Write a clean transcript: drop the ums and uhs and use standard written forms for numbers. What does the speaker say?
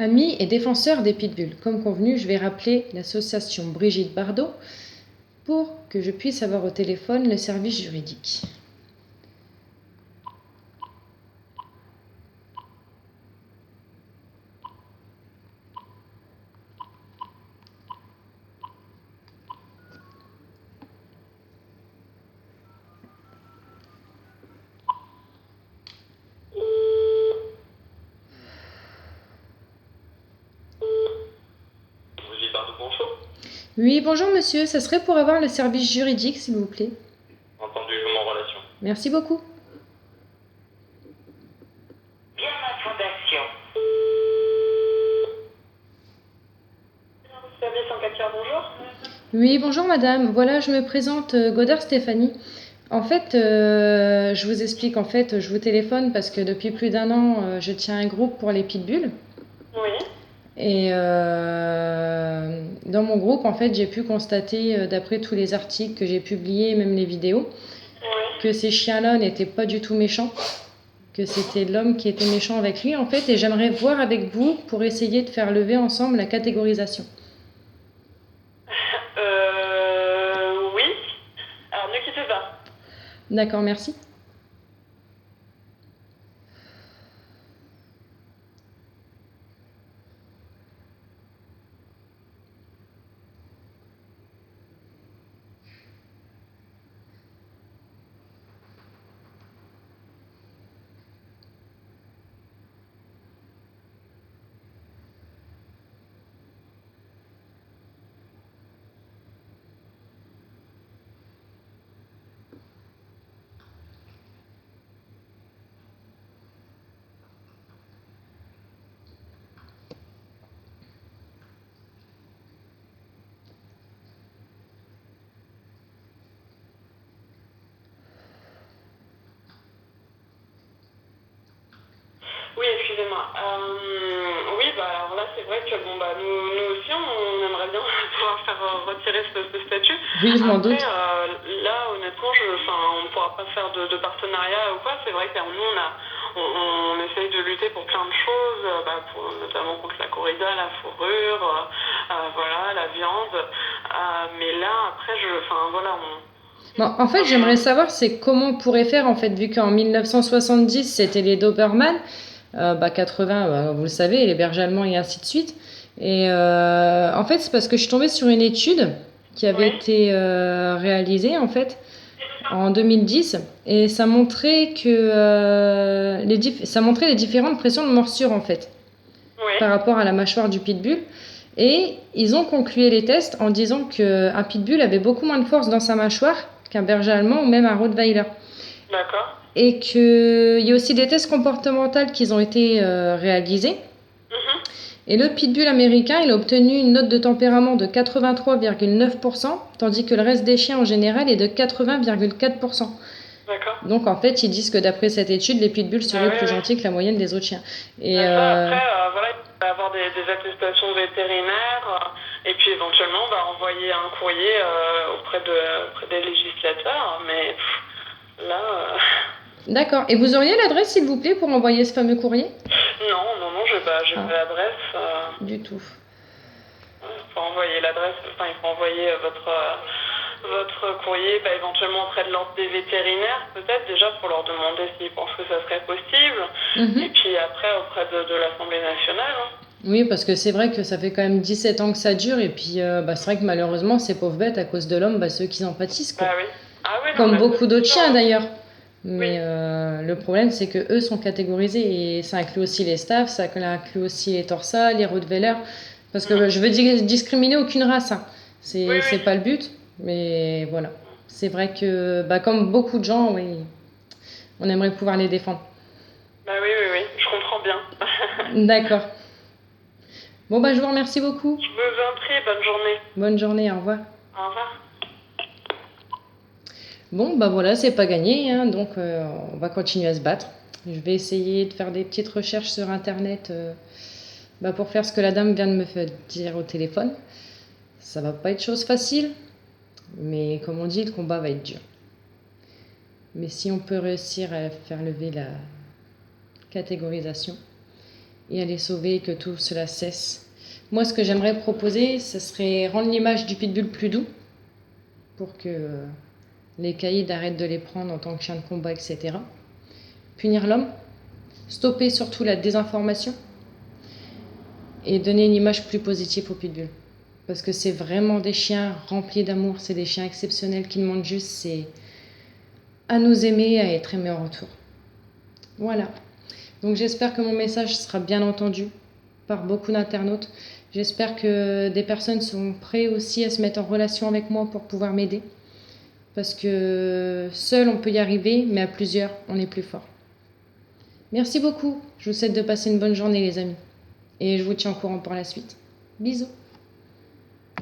Amis et défenseurs des pitbulls, comme convenu, je vais rappeler l'association Brigitte Bardot pour que je puisse avoir au téléphone le service juridique. Brigitte Bardot, bonjour. Oui, bonjour monsieur, ça serait pour avoir le service juridique, s'il vous plaît. Entendu, je vous mets en relation. Merci beaucoup. Bien ma fondation. Service en 4 heures, bonjour. Oui, bonjour madame. Voilà, je me présente Godard Stéphanie. En fait, je vous explique, je vous téléphone parce que depuis plus d'un an, je tiens un groupe pour les pitbulls. Oui. Et dans mon groupe, en fait, j'ai pu constater, d'après tous les articles que j'ai publiés, même les vidéos, Oui. que ces chiens-là n'étaient pas du tout méchants, que c'était l'homme qui était méchant avec lui, en fait, et j'aimerais voir avec vous pour essayer de faire lever ensemble la catégorisation. Oui. Alors ne quittez pas. D'accord, merci. Oui, excusez-moi. Oui, alors là, c'est vrai que nous aussi, on aimerait bien pouvoir faire retirer ce statut. Oui, je m'en Après, doute. là, honnêtement, on ne pourra pas faire de partenariat ou quoi. C'est vrai que nous, on essaye de lutter pour plein de choses, notamment contre la corrida, la fourrure, voilà, la viande. Mais là, après, Bon, en fait, j'aimerais savoir c'est comment on pourrait faire, en fait, vu qu'en 1970, c'était les Doberman, 80, vous le savez, les bergers allemands et ainsi de suite. Et en fait, c'est parce que je suis tombée sur une étude qui avait Oui. été réalisée, en fait, en 2010, et ça montrait que ça montrait les différentes pressions de morsure, en fait, Oui. par rapport à la mâchoire du pitbull. Et ils ont conclué les tests en disant qu'un pitbull avait beaucoup moins de force dans sa mâchoire qu'un berger allemand ou même un rottweiler. D'accord. Et qu'il y a aussi des tests comportementaux qui ont été réalisés. Mhm. Et le pitbull américain, il a obtenu une note de tempérament de 83,9%, tandis que le reste des chiens en général est de 80,4%. D'accord. Donc en fait, ils disent que d'après cette étude, les pitbulls seraient plus gentils que la moyenne des autres chiens. Et Après, voilà, il va avoir des attestations vétérinaires et puis éventuellement envoyer un courrier auprès des législateurs. Mais là, D'accord. Et vous auriez l'adresse, s'il vous plaît, pour envoyer ce fameux courrier? non, j'ai pas l'adresse. Du tout. Il faut envoyer l'adresse, il faut envoyer votre courrier éventuellement auprès de l'ordre des vétérinaires, peut-être déjà pour leur demander s'ils pensent que ça serait possible. Mhm. Et puis après, auprès de l'Assemblée nationale. Oui, parce que c'est vrai que ça fait quand même 17 ans que ça dure, et puis c'est vrai que malheureusement, ces pauvres bêtes, à cause de l'homme, ceux qui en pâtissent, quoi. Oui. Ah oui, non, Comme mais beaucoup c'est d'autres sûr, chiens hein. d'ailleurs. Mais Oui. le problème, c'est que eux sont catégorisés, et ça inclut aussi les staffs, ça inclut aussi les torsas, les rottweilers. Parce que je veux discriminer aucune race, hein. Oui. C'est pas le but, mais voilà. C'est vrai que, comme beaucoup de gens, oui, on aimerait pouvoir les défendre. Oui, je comprends bien. D'accord. Bon, je vous remercie beaucoup. Je vous en prie, bonne journée. Bonne journée, au revoir. Au revoir. Bon, voilà, c'est pas gagné, hein, donc on va continuer à se battre. Je vais essayer de faire des petites recherches sur Internet pour faire ce que la dame vient de me dire au téléphone. Ça va pas être chose facile, mais comme on dit, le combat va être dur. Mais si on peut réussir à faire lever la catégorisation, et à les sauver, que tout cela cesse. Moi, ce que j'aimerais proposer, ce serait rendre l'image du pitbull plus doux pour que les caïds arrêtent de les prendre en tant que chiens de combat, etc. Punir l'homme, stopper surtout la désinformation et donner une image plus positive au pitbull. Parce que c'est vraiment des chiens remplis d'amour, c'est des chiens exceptionnels qui demandent juste c'est à nous aimer et à être aimés en retour. Voilà. Donc j'espère que mon message sera bien entendu par beaucoup d'internautes. J'espère que des personnes sont prêtes aussi à se mettre en relation avec moi pour pouvoir m'aider. Parce que seul on peut y arriver, mais à plusieurs on est plus fort. Merci beaucoup. Je vous souhaite de passer une bonne journée les amis. Et je vous tiens au courant pour la suite. Bisous.